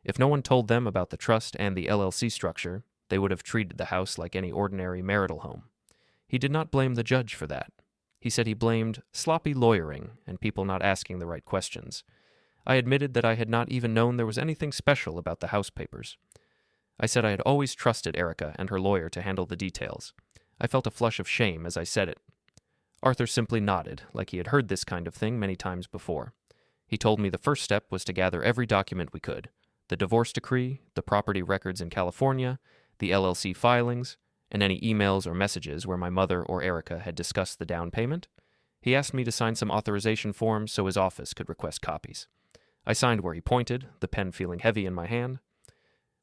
If no one told them about the trust and the LLC structure, they would have treated the house like any ordinary marital home. He did not blame the judge for that. He said he blamed sloppy lawyering and people not asking the right questions. I admitted that I had not even known there was anything special about the house papers. I said I had always trusted Erica and her lawyer to handle the details. I felt a flush of shame as I said it. Arthur simply nodded, like he had heard this kind of thing many times before. He told me the first step was to gather every document we could: the divorce decree, the property records in California, the LLC filings, and any emails or messages where my mother or Erica had discussed the down payment. He asked me to sign some authorization forms so his office could request copies. I signed where he pointed, the pen feeling heavy in my hand.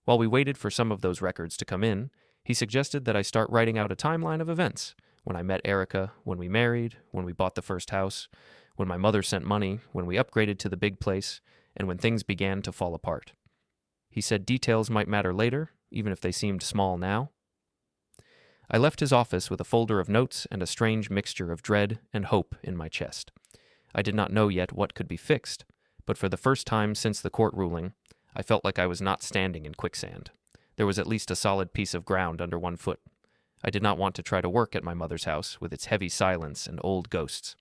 While we waited for some of those records to come in, he suggested that I start writing out a timeline of events: when I met Erica, when we married, when we bought the first house, when my mother sent money, when we upgraded to the big place, and when things began to fall apart. He said details might matter later, even if they seemed small now. I left his office with a folder of notes and a strange mixture of dread and hope in my chest. I did not know yet what could be fixed, but for the first time since the court ruling, I felt like I was not standing in quicksand. There was at least a solid piece of ground under one foot. I did not want to try to work at my mother's house with its heavy silence and old ghosts.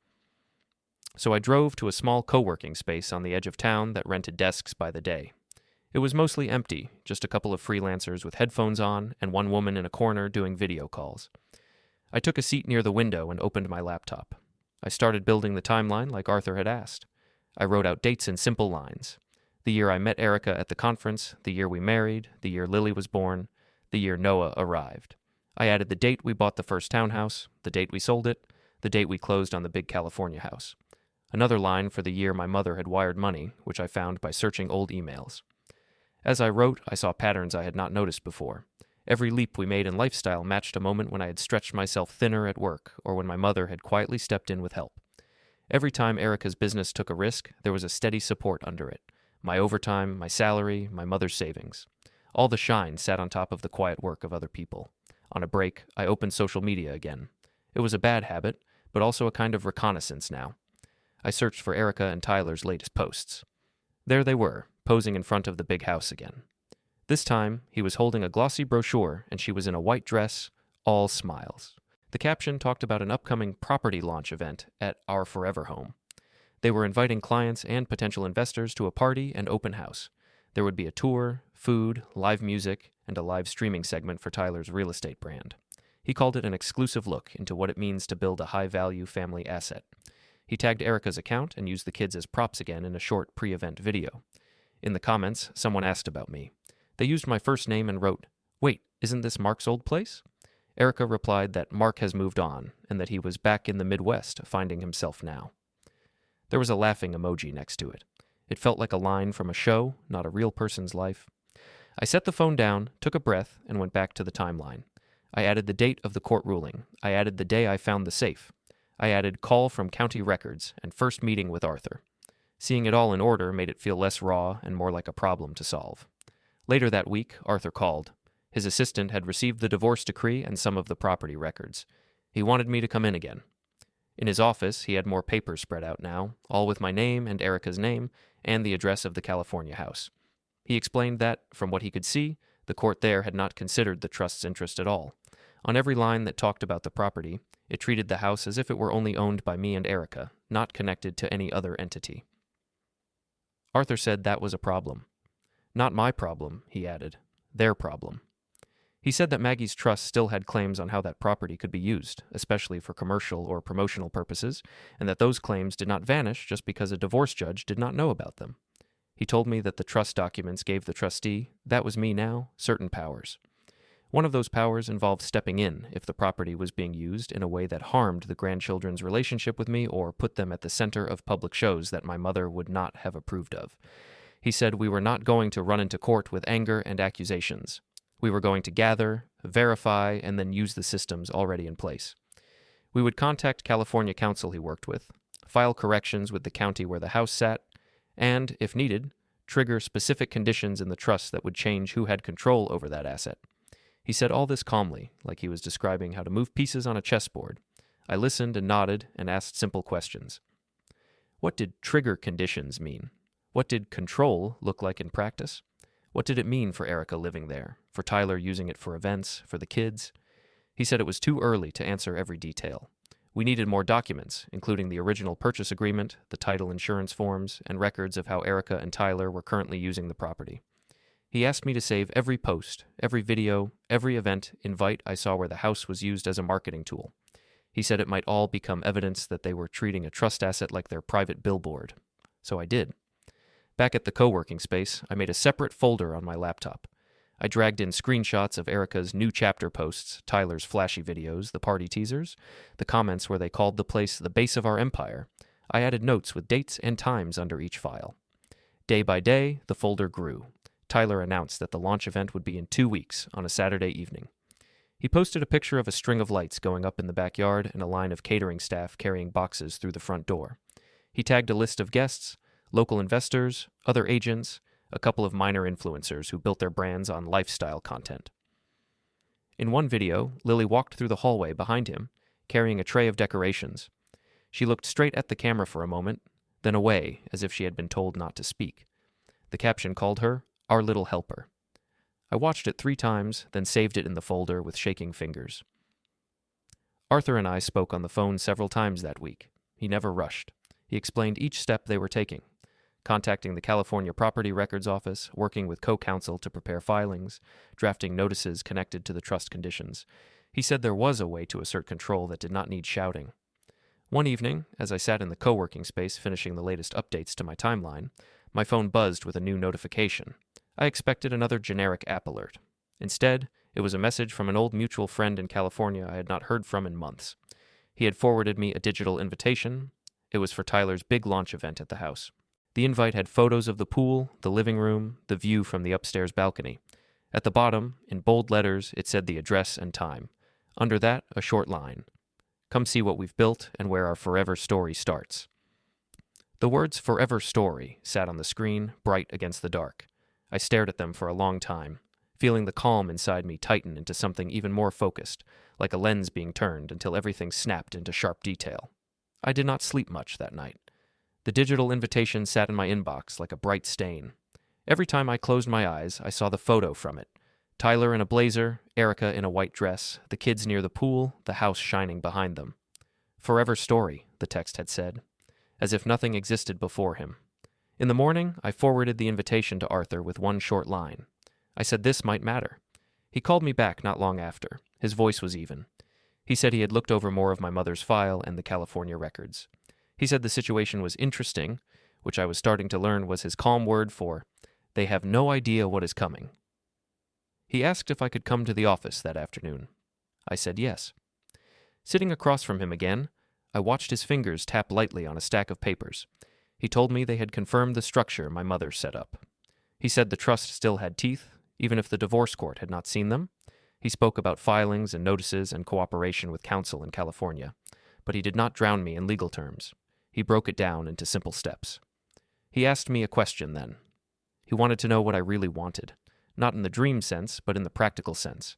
So I drove to a small co-working space on the edge of town that rented desks by the day. It was mostly empty, just a couple of freelancers with headphones on and one woman in a corner doing video calls. I took a seat near the window and opened my laptop. I started building the timeline like Arthur had asked. I wrote out dates in simple lines: the year I met Erica at the conference, the year we married, the year Lily was born, the year Noah arrived. I added the date we bought the first townhouse, the date we sold it, the date we closed on the big California house. Another line for the year my mother had wired money, which I found by searching old emails. As I wrote, I saw patterns I had not noticed before. Every leap we made in lifestyle matched a moment when I had stretched myself thinner at work or when my mother had quietly stepped in with help. Every time Erica's business took a risk, there was a steady support under it. My overtime, my salary, my mother's savings. All the shine sat on top of the quiet work of other people. On a break, I opened social media again. It was a bad habit, but also a kind of reconnaissance now. I searched for Erica and Tyler's latest posts. There they were, posing in front of the big house again. This time, he was holding a glossy brochure and she was in a white dress, all smiles. The caption talked about an upcoming property launch event at our forever home. They were inviting clients and potential investors to a party and open house. There would be a tour, food, live music, and a live streaming segment for Tyler's real estate brand. He called it an exclusive look into what it means to build a high-value family asset. He tagged Erica's account and used the kids as props again in a short pre-event video. In the comments, someone asked about me. They used my first name and wrote, "Wait, isn't this Mark's old place?" Erica replied that Mark has moved on and that he was back in the Midwest, finding himself now. There was a laughing emoji next to it. It felt like a line from a show, not a real person's life. I set the phone down, took a breath, and went back to the timeline. I added the date of the court ruling. I added the day I found the safe. I added call from county records and first meeting with Arthur. Seeing it all in order made it feel less raw and more like a problem to solve. Later that week, Arthur called. His assistant had received the divorce decree and some of the property records. He wanted me to come in again. In his office, he had more papers spread out now, all with my name and Erica's name and the address of the California house. He explained that, from what he could see, the court there had not considered the trust's interest at all. On every line that talked about the property, it treated the house as if it were only owned by me and Erica, not connected to any other entity. Arthur said that was a problem. Not my problem, he added. Their problem. He said that Maggie's trust still had claims on how that property could be used, especially for commercial or promotional purposes, and that those claims did not vanish just because a divorce judge did not know about them. He told me that the trust documents gave the trustee, that was me now, certain powers. One of those powers involved stepping in if the property was being used in a way that harmed the grandchildren's relationship with me or put them at the center of public shows that my mother would not have approved of. He said we were not going to run into court with anger and accusations. We were going to gather, verify, and then use the systems already in place. We would contact California counsel he worked with, file corrections with the county where the house sat, and, if needed, trigger specific conditions in the trust that would change who had control over that asset. He said all this calmly, like he was describing how to move pieces on a chessboard. I listened and nodded and asked simple questions. What did trigger conditions mean? What did control look like in practice? What did it mean for Erica living there, for Tyler using it for events, for the kids? He said it was too early to answer every detail. We needed more documents, including the original purchase agreement, the title insurance forms, and records of how Erica and Tyler were currently using the property. He asked me to save every post, every video, every event, invite I saw where the house was used as a marketing tool. He said it might all become evidence that they were treating a trust asset like their private billboard. So I did. Back at the co-working space, I made a separate folder on my laptop. I dragged in screenshots of Erica's new chapter posts, Tyler's flashy videos, the party teasers, the comments where they called the place the base of our empire. I added notes with dates and times under each file. Day by day, the folder grew. Tyler announced that the launch event would be in 2 weeks, on a Saturday evening. He posted a picture of a string of lights going up in the backyard and a line of catering staff carrying boxes through the front door. He tagged a list of guests, local investors, other agents, a couple of minor influencers who built their brands on lifestyle content. In one video, Lily walked through the hallway behind him, carrying a tray of decorations. She looked straight at the camera for a moment, then away, as if she had been told not to speak. The caption called her, "Our Little Helper." I watched it 3 times, then saved it in the folder with shaking fingers. Arthur and I spoke on the phone several times that week. He never rushed. He explained each step they were taking. Contacting the California Property Records Office, working with co-counsel to prepare filings, drafting notices connected to the trust conditions. He said there was a way to assert control that did not need shouting. One evening, as I sat in the co-working space finishing the latest updates to my timeline, my phone buzzed with a new notification. I expected another generic app alert. Instead, it was a message from an old mutual friend in California I had not heard from in months. He had forwarded me a digital invitation. It was for Tyler's big launch event at the house. The invite had photos of the pool, the living room, the view from the upstairs balcony. At the bottom, in bold letters, it said the address and time. Under that, a short line. Come see what we've built and where our forever story starts. The words forever story sat on the screen, bright against the dark. I stared at them for a long time, feeling the calm inside me tighten into something even more focused, like a lens being turned until everything snapped into sharp detail. I did not sleep much that night. The digital invitation sat in my inbox like a bright stain. Every time I closed my eyes, I saw the photo from it. Tyler in a blazer, Erica in a white dress, the kids near the pool, the house shining behind them. Forever story, the text had said, as if nothing existed before him. In the morning, I forwarded the invitation to Arthur with one short line. I said this might matter. He called me back not long after. His voice was even. He said he had looked over more of my mother's file and the California records. He said the situation was interesting, which I was starting to learn was his calm word for, they have no idea what is coming. He asked if I could come to the office that afternoon. I said yes. Sitting across from him again, I watched his fingers tap lightly on a stack of papers. He told me they had confirmed the structure my mother set up. He said the trust still had teeth, even if the divorce court had not seen them. He spoke about filings and notices and cooperation with counsel in California, but he did not drown me in legal terms. He broke it down into simple steps. He asked me a question then. He wanted to know what I really wanted, not in the dream sense, but in the practical sense.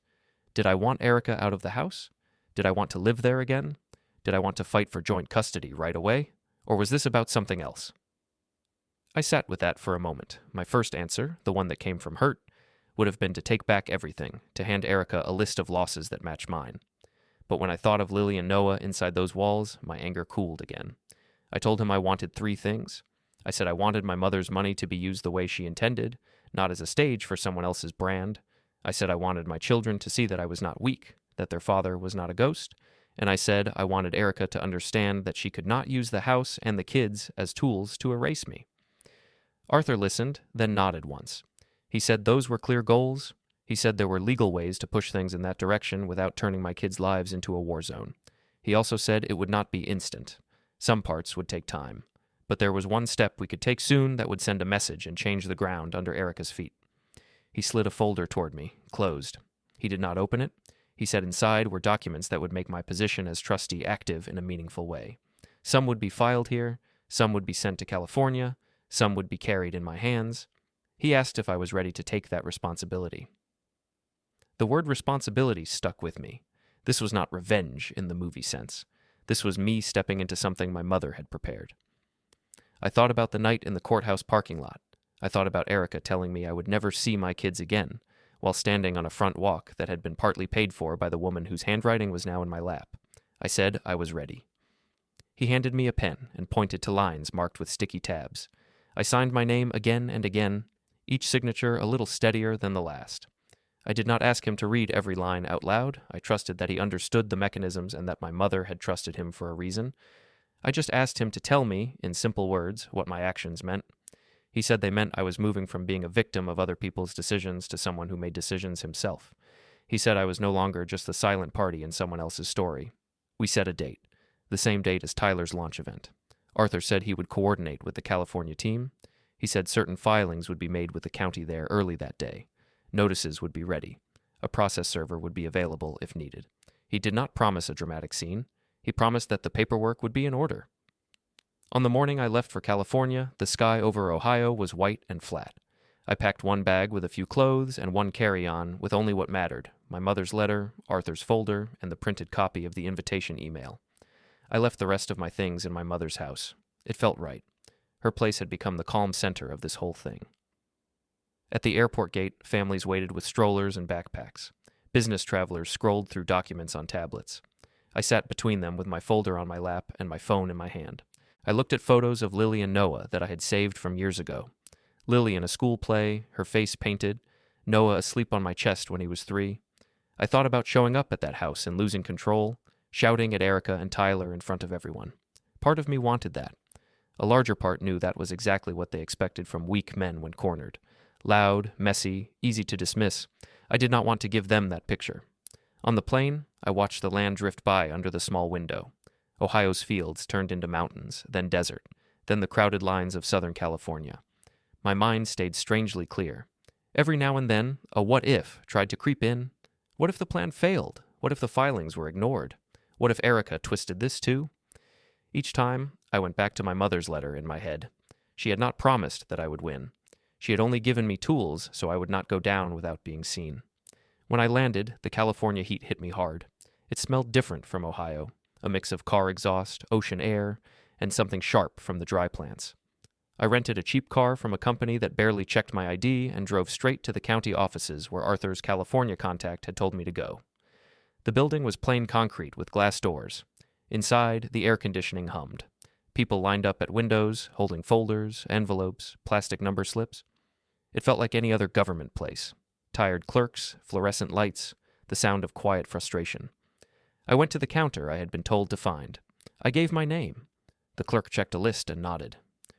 Did I want Erica out of the house? Did I want to live there again? Did I want to fight for joint custody right away? Or was this about something else? I sat with that for a moment. My first answer, the one that came from hurt, would have been to take back everything, to hand Erica a list of losses that match mine. But when I thought of Lily and Noah inside those walls, my anger cooled again. I told him I wanted 3 things. I said I wanted my mother's money to be used the way she intended, not as a stage for someone else's brand. I said I wanted my children to see that I was not weak, that their father was not a ghost, and I said I wanted Erica to understand that she could not use the house and the kids as tools to erase me. Arthur listened, then nodded once. He said those were clear goals. He said there were legal ways to push things in that direction without turning my kids' lives into a war zone. He also said it would not be instant. Some parts would take time. But there was one step we could take soon that would send a message and change the ground under Erica's feet. He slid a folder toward me, closed. He did not open it. He said inside were documents that would make my position as trustee active in a meaningful way. Some would be filed here, some would be sent to California, some would be carried in my hands. He asked if I was ready to take that responsibility. The word responsibility stuck with me. This was not revenge in the movie sense. This was me stepping into something my mother had prepared. I thought about the night in the courthouse parking lot. I thought about Erica telling me I would never see my kids again, while standing on a front walk that had been partly paid for by the woman whose handwriting was now in my lap. I said I was ready. He handed me a pen and pointed to lines marked with sticky tabs. I signed my name again and again, each signature a little steadier than the last. I did not ask him to read every line out loud. I trusted that he understood the mechanisms and that my mother had trusted him for a reason. I just asked him to tell me, in simple words, what my actions meant. He said they meant I was moving from being a victim of other people's decisions to someone who made decisions himself. He said I was no longer just the silent party in someone else's story. We set a date, the same date as Tyler's launch event. Arthur said he would coordinate with the California team. He said certain filings would be made with the county there early that day. Notices would be ready. A process server would be available if needed. He did not promise a dramatic scene. He promised that the paperwork would be in order. On the morning I left for California, the sky over Ohio was white and flat. I packed one bag with a few clothes and one carry-on with only what mattered, my mother's letter, Arthur's folder, and the printed copy of the invitation email. I left the rest of my things in my mother's house. It felt right. Her place had become the calm center of this whole thing. At the airport gate, families waited with strollers and backpacks. Business travelers scrolled through documents on tablets. I sat between them with my folder on my lap and my phone in my hand. I looked at photos of Lily and Noah that I had saved from years ago. Lily in a school play, her face painted, Noah asleep on my chest when he was 3. I thought about showing up at that house and losing control, shouting at Erica and Tyler in front of everyone. Part of me wanted that. A larger part knew that was exactly what they expected from weak men when cornered. Loud, messy, easy to dismiss. I did not want to give them that picture. On the plane, I watched the land drift by under the small window. Ohio's fields turned into mountains, then desert, then the crowded lines of Southern California. My mind stayed strangely clear. Every now and then, a what-if tried to creep in. What if the plan failed? What if the filings were ignored? What if Erica twisted this too? Each time, I went back to my mother's letter in my head. She had not promised that I would win. She had only given me tools so I would not go down without being seen. When I landed, the California heat hit me hard. It smelled different from Ohio, a mix of car exhaust, ocean air, and something sharp from the dry plants. I rented a cheap car from a company that barely checked my ID and drove straight to the county offices where Arthur's California contact had told me to go. The building was plain concrete with glass doors. Inside, the air conditioning hummed. People lined up at windows, holding folders, envelopes, plastic number slips. It felt like any other government place. Tired clerks, fluorescent lights, the sound of quiet frustration. I went to the counter I had been told to find. I gave my name. The clerk checked a list and nodded.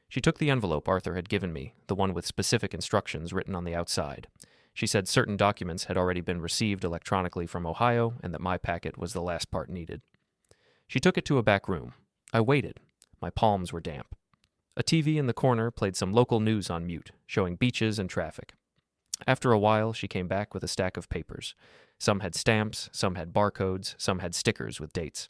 She took the envelope Arthur had given me, the one with specific instructions written on the outside. She said certain documents had already been received electronically from Ohio and that my packet was the last part needed. She took it to a back room. I waited. My palms were damp. A TV in the corner played some local news on mute, showing beaches and traffic. After a while, she came back with a stack of papers. Some had stamps, some had barcodes, some had stickers with dates.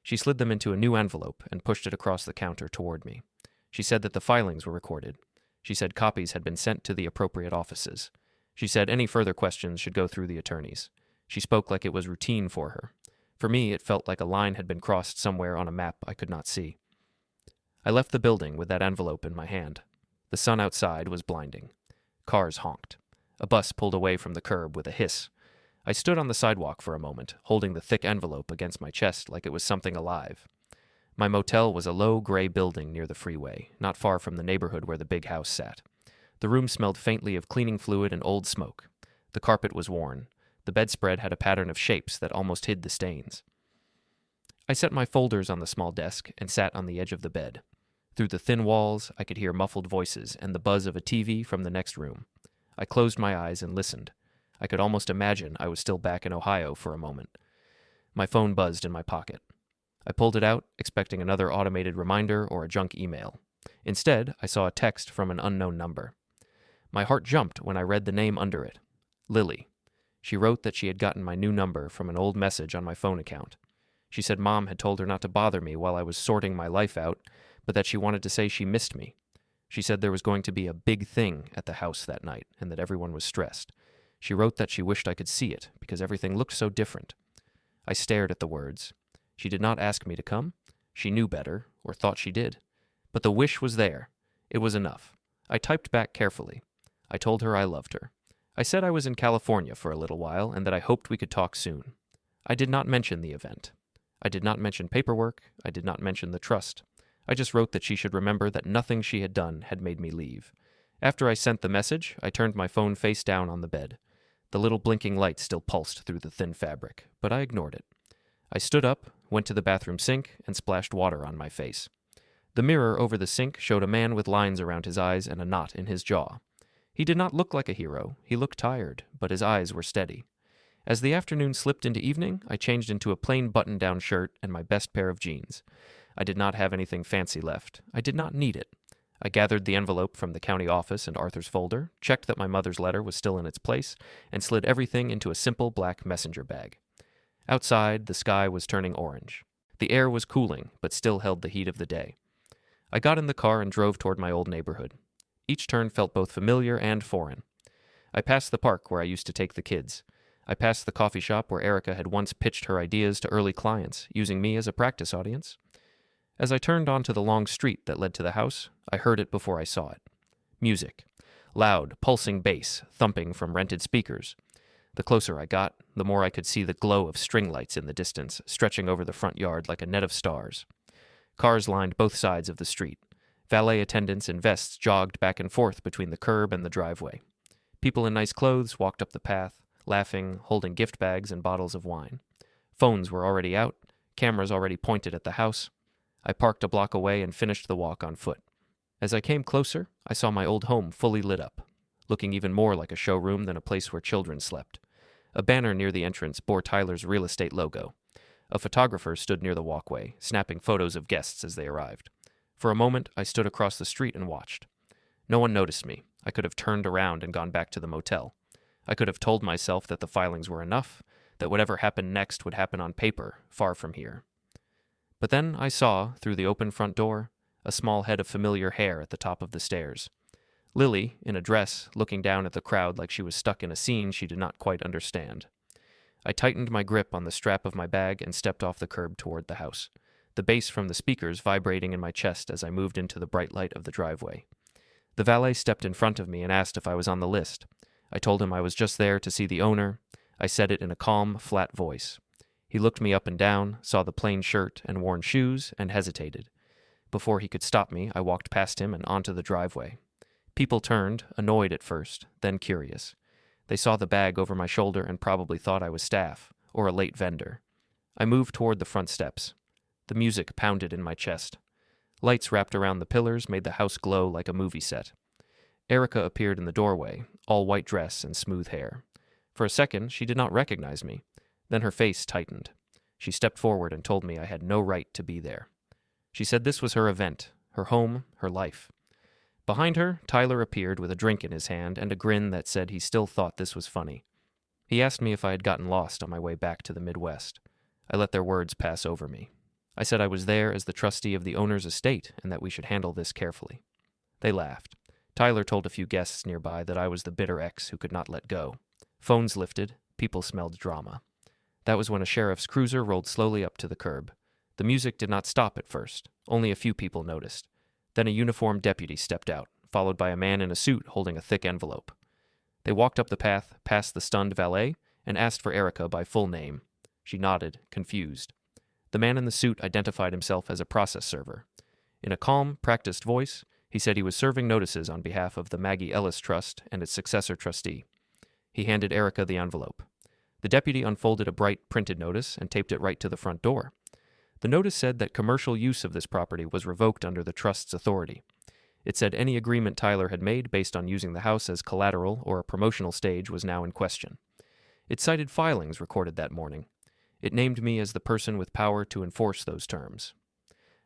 She slid them into a new envelope and pushed it across the counter toward me. She said that the filings were recorded. She said copies had been sent to the appropriate offices. She said any further questions should go through the attorneys. She spoke like it was routine for her. For me, it felt like a line had been crossed somewhere on a map I could not see. I left the building with that envelope in my hand. The sun outside was blinding. Cars honked. A bus pulled away from the curb with a hiss. I stood on the sidewalk for a moment, holding the thick envelope against my chest like it was something alive. My motel was a low gray building near the freeway, not far from the neighborhood where the big house sat. The room smelled faintly of cleaning fluid and old smoke. The carpet was worn. The bedspread had a pattern of shapes that almost hid the stains. I set my folders on the small desk and sat on the edge of the bed. Through the thin walls, I could hear muffled voices and the buzz of a TV from the next room. I closed my eyes and listened. I could almost imagine I was still back in Ohio for a moment. My phone buzzed in my pocket. I pulled it out, expecting another automated reminder or a junk email. Instead, I saw a text from an unknown number. My heart jumped when I read the name under it. Lily. She wrote that she had gotten my new number from an old message on my phone account. She said Mom had told her not to bother me while I was sorting my life out, but that she wanted to say she missed me. She said there was going to be a big thing at the house that night and that everyone was stressed. She wrote that she wished I could see it because everything looked so different. I stared at the words. She did not ask me to come. She knew better, or thought she did. But the wish was there. It was enough. I typed back carefully. I told her I loved her. I said I was in California for a little while and that I hoped we could talk soon. I did not mention the event. I did not mention paperwork. I did not mention the trust. I just wrote that she should remember that nothing she had done had made me leave. After I sent the message, I turned my phone face down on the bed. The little blinking light still pulsed through the thin fabric, but I ignored it. I stood up, went to the bathroom sink, and splashed water on my face. The mirror over the sink showed a man with lines around his eyes and a knot in his jaw. He did not look like a hero. He looked tired, but his eyes were steady. As the afternoon slipped into evening, I changed into a plain button-down shirt and my best pair of jeans. I did not have anything fancy left. I did not need it. I gathered the envelope from the county office and Arthur's folder, checked that my mother's letter was still in its place, and slid everything into a simple black messenger bag. Outside, the sky was turning orange. The air was cooling, but still held the heat of the day. I got in the car and drove toward my old neighborhood. Each turn felt both familiar and foreign. I passed the park where I used to take the kids. I passed the coffee shop where Erica had once pitched her ideas to early clients, using me as a practice audience. As I turned onto the long street that led to the house, I heard it before I saw it. Music. Loud, pulsing bass, thumping from rented speakers. The closer I got, the more I could see the glow of string lights in the distance, stretching over the front yard like a net of stars. Cars lined both sides of the street. Valet attendants in vests jogged back and forth between the curb and the driveway. People in nice clothes walked up the path, laughing, holding gift bags and bottles of wine. Phones were already out, cameras already pointed at the house. I parked a block away and finished the walk on foot. As I came closer, I saw my old home fully lit up, looking even more like a showroom than a place where children slept. A banner near the entrance bore Tyler's real estate logo. A photographer stood near the walkway, snapping photos of guests as they arrived. For a moment, I stood across the street and watched. No one noticed me. I could have turned around and gone back to the motel. I could have told myself that the filings were enough, that whatever happened next would happen on paper, far from here. But then I saw, through the open front door, a small head of familiar hair at the top of the stairs. Lily, in a dress, looking down at the crowd like she was stuck in a scene she did not quite understand. I tightened my grip on the strap of my bag and stepped off the curb toward the house, the bass from the speakers vibrating in my chest as I moved into the bright light of the driveway. The valet stepped in front of me and asked if I was on the list. I told him I was just there to see the owner. I said it in a calm, flat voice. He looked me up and down, saw the plain shirt and worn shoes, and hesitated. Before he could stop me, I walked past him and onto the driveway. People turned, annoyed at first, then curious. They saw the bag over my shoulder and probably thought I was staff, or a late vendor. I moved toward the front steps. The music pounded in my chest. Lights wrapped around the pillars made the house glow like a movie set. Erica appeared in the doorway, all white dress and smooth hair. For a second, she did not recognize me. Then her face tightened. She stepped forward and told me I had no right to be there. She said this was her event, her home, her life. Behind her, Tyler appeared with a drink in his hand and a grin that said he still thought this was funny. He asked me if I had gotten lost on my way back to the Midwest. I let their words pass over me. I said I was there as the trustee of the owner's estate and that we should handle this carefully. They laughed. Tyler told a few guests nearby that I was the bitter ex who could not let go. Phones lifted. People smelled drama. That was when a sheriff's cruiser rolled slowly up to the curb. The music did not stop at first. Only a few people noticed. Then a uniformed deputy stepped out, followed by a man in a suit holding a thick envelope. They walked up the path, past the stunned valet, and asked for Erica by full name. She nodded, confused. The man in the suit identified himself as a process server. In a calm, practiced voice, he said he was serving notices on behalf of the Mark Ellis Trust and its successor trustee. He handed Erica the envelope. The deputy unfolded a bright printed notice and taped it right to the front door. The notice said that commercial use of this property was revoked under the trust's authority. It said any agreement Tyler had made based on using the house as collateral or a promotional stage was now in question. It cited filings recorded that morning. It named me as the person with power to enforce those terms.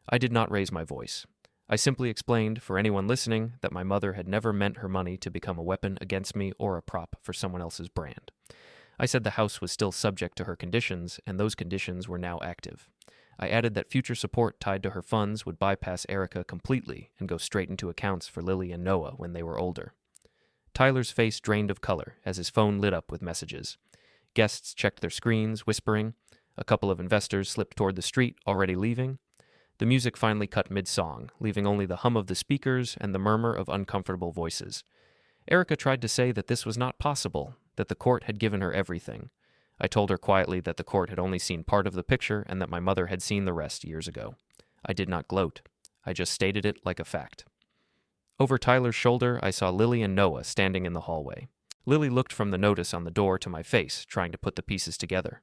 I did not raise my voice. I simply explained, for anyone listening, that my mother had never meant her money to become a weapon against me or a prop for someone else's brand. I said the house was still subject to her conditions, and those conditions were now active. I added that future support tied to her funds would bypass Erica completely and go straight into accounts for Lily and Noah when they were older. Tyler's face drained of color as his phone lit up with messages. Guests checked their screens, whispering. A couple of investors slipped toward the street, already leaving. The music finally cut mid-song, leaving only the hum of the speakers and the murmur of uncomfortable voices. Erica tried to say that this was not possible, that the court had given her everything. I told her quietly that the court had only seen part of the picture and that my mother had seen the rest years ago. I did not gloat. I just stated it like a fact. Over Tyler's shoulder, I saw Lily and Noah standing in the hallway. Lily looked from the notice on the door to my face, trying to put the pieces together.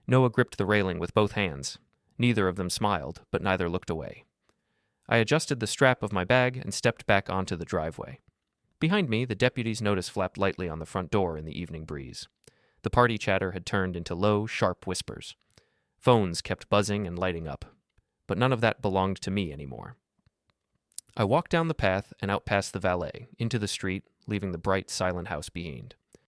Noah gripped the railing with both hands. Neither of them smiled, but neither looked away. I adjusted the strap of my bag and stepped back onto the driveway. Behind me, the deputy's notice flapped lightly on the front door in the evening breeze. The party chatter had turned into low, sharp whispers. Phones kept buzzing and lighting up. But none of that belonged to me anymore. I walked down the path and out past the valet, into the street, leaving the bright, silent house behind.